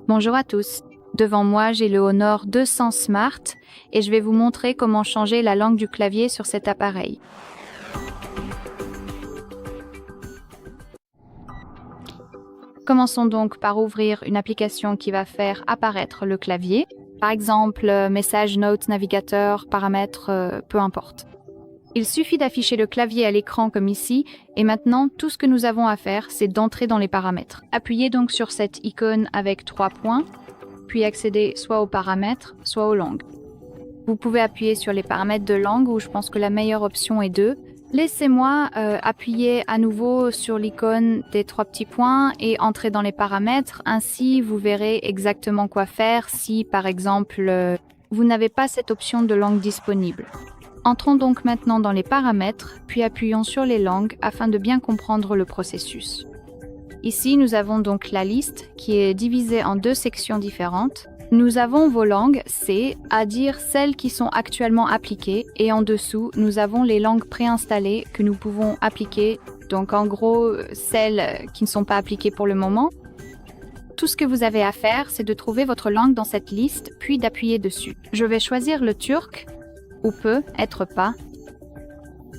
Bonjour à tous. Devant moi, j'ai le Honor 200 Smart et je vais vous montrer comment changer la langue du clavier sur cet appareil. Commençons donc par ouvrir une application qui va faire apparaître le clavier. Par exemple, message, note, navigateur, paramètres, peu importe. Il suffit d'afficher le clavier à l'écran comme ici, et maintenant, tout ce que nous avons à faire, c'est d'entrer dans les paramètres. Appuyez donc sur cette icône avec 3 points, puis accéder soit aux paramètres, soit aux langues. Vous pouvez appuyer sur les paramètres de langue, où je pense que la meilleure option est 2. Laissez-moi appuyer à nouveau sur l'icône des 3 petits points et entrer dans les paramètres. Ainsi, vous verrez exactement quoi faire si, par exemple, vous n'avez pas cette option de langue disponible. Entrons donc maintenant dans les paramètres, puis appuyons sur les langues afin de bien comprendre le processus. Ici, nous avons donc la liste qui est divisée en 2 sections différentes. Nous avons vos langues, c'est-à-dire celles qui sont actuellement appliquées, et en dessous, nous avons les langues préinstallées que nous pouvons appliquer, donc en gros, celles qui ne sont pas appliquées pour le moment. Tout ce que vous avez à faire, c'est de trouver votre langue dans cette liste, puis d'appuyer dessus. Je vais choisir le turc, ou peut être pas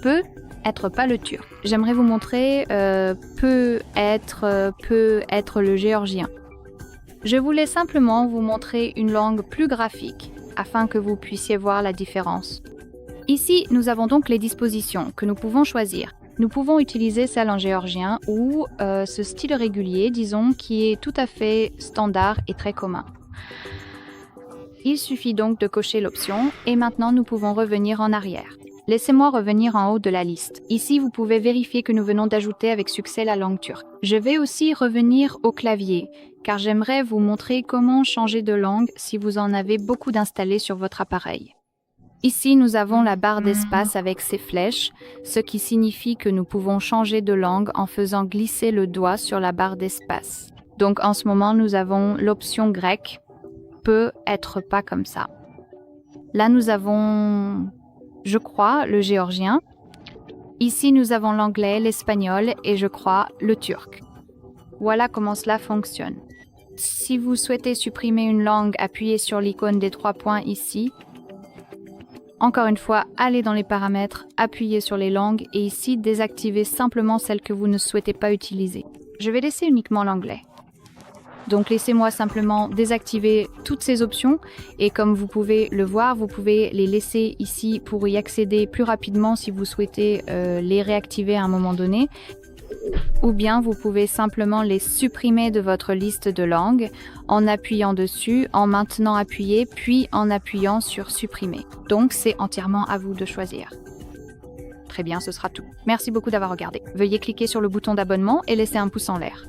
le turc. J'aimerais vous montrer peut être le géorgien. Je voulais simplement vous montrer une langue plus graphique afin que vous puissiez voir la différence. Ici, nous avons donc les dispositions que nous pouvons choisir. Nous pouvons utiliser celle en géorgien ou ce style régulier, disons, qui est tout à fait standard et très commun. Il suffit donc de cocher l'option et maintenant nous pouvons revenir en arrière. Laissez-moi revenir en haut de la liste. Ici, vous pouvez vérifier que nous venons d'ajouter avec succès la langue turque. Je vais aussi revenir au clavier, car j'aimerais vous montrer comment changer de langue si vous en avez beaucoup d'installés sur votre appareil. Ici, nous avons la barre d'espace avec ses flèches, ce qui signifie que nous pouvons changer de langue en faisant glisser le doigt sur la barre d'espace. Donc en ce moment, nous avons l'option grecque, peut être pas comme ça. Là, nous avons, je crois, le géorgien. Ici, nous avons l'anglais, l'espagnol et, je crois, le turc. Voilà comment cela fonctionne. Si vous souhaitez supprimer une langue, appuyez sur l'icône des 3 points ici. Encore une fois, allez dans les paramètres, appuyez sur les langues et ici, désactivez simplement celles que vous ne souhaitez pas utiliser. Je vais laisser uniquement l'anglais. Donc laissez-moi simplement désactiver toutes ces options et comme vous pouvez le voir, vous pouvez les laisser ici pour y accéder plus rapidement si vous souhaitez les réactiver à un moment donné. Ou bien vous pouvez simplement les supprimer de votre liste de langues en appuyant dessus, en maintenant appuyer, puis en appuyant sur supprimer. Donc c'est entièrement à vous de choisir. Très bien, ce sera tout. Merci beaucoup d'avoir regardé. Veuillez cliquer sur le bouton d'abonnement et laisser un pouce en l'air.